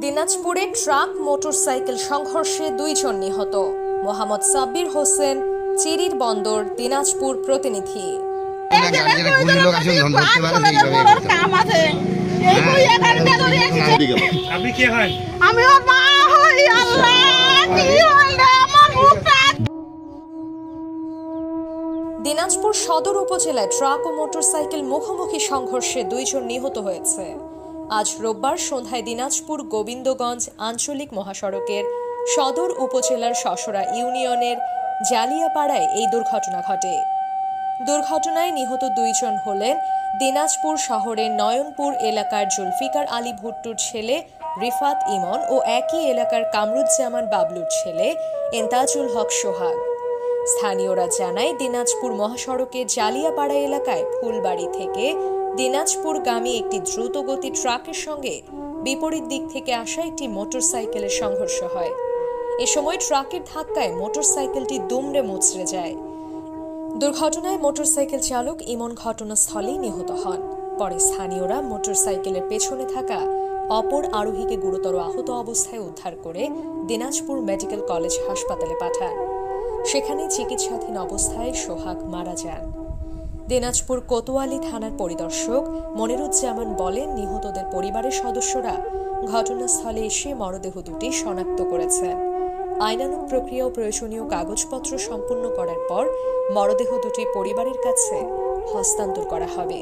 দিনাজপুরে truck motorcycle সংঘর্ষে 2 জন নিহত। মোহাম্মদ সাব্বির হোসেন, চিরির বন্দর, দিনাজপুর প্রতিনিধি। আপনি কে হয়? আমি ওর মা হই। আল্লাহ কি হইল আমার মুখটা। দিনাজপুর সদর উপজেলায় ট্রাক ও মোটরসাইকেল মুখোমুখি সংঘর্ষে 2 জন নিহত হয়েছে। আজ রোববার সন্ধ্যায় দিনাজপুর গোবিন্দগঞ্জ আঞ্চলিক মহাসড়কের সদর উপজেলার শশরা ইউনিয়নের জালিয়াপাড়ায় এই দুর্ঘটনা ঘটে। দুর্ঘটনায় নিহত 2 জন হলেন দিনাজপুর শহরের নয়নপুর এলাকার জুলফিকার আলী ভুট্টুর ছেলে রিফাত ইমন ও একই এলাকার কামরুজ্জামান বাবলুর ছেলে এন্তাজুল হক সোহাগ। স্থানীয়রা জানায়, দিনাজপুর মহাসড়কের জালিয়াপাড়া এলাকায় ফুলবাড়ি থেকে দিনাজপুরগামী একটি দ্রুতগতি ট্রাকের সঙ্গে বিপরীত দিক থেকে আসা একটি মোটরসাইকেলের সংঘর্ষ হয়। এ সময় ট্রাকের ধাক্কায় মোটরসাইকেলটি দুমড়ে মুচড়ে যায়। দুর্ঘটনায় মোটরসাইকেল চালক ইমন ঘটনাস্থলেই নিহত হন। পরে স্থানীয়রা মোটরসাইকেলের পেছনে থাকা অপর আরোহীকে গুরুতর আহত অবস্থায় উদ্ধার করে দিনাজপুর মেডিকেল কলেজ হাসপাতালে পাঠান। সেখানে চিকিৎসাধীন অবস্থায় সোহাগ মারা যান। দিনাজপুর কোতোয়ালি থানার পরিদর্শক মনিরুজ্জামান বলেন, নিহতদের পরিবারের সদস্যরা ঘটনাস্থলে এসে মরদেহ দুটি শনাক্ত করেছেন। আইনানুগ প্রক্রিয়া ও প্রয়োজনীয় কাগজপত্র সম্পন্ন করার পর মরদেহ দুটি পরিবারের কাছে হস্তান্তর করা হবে।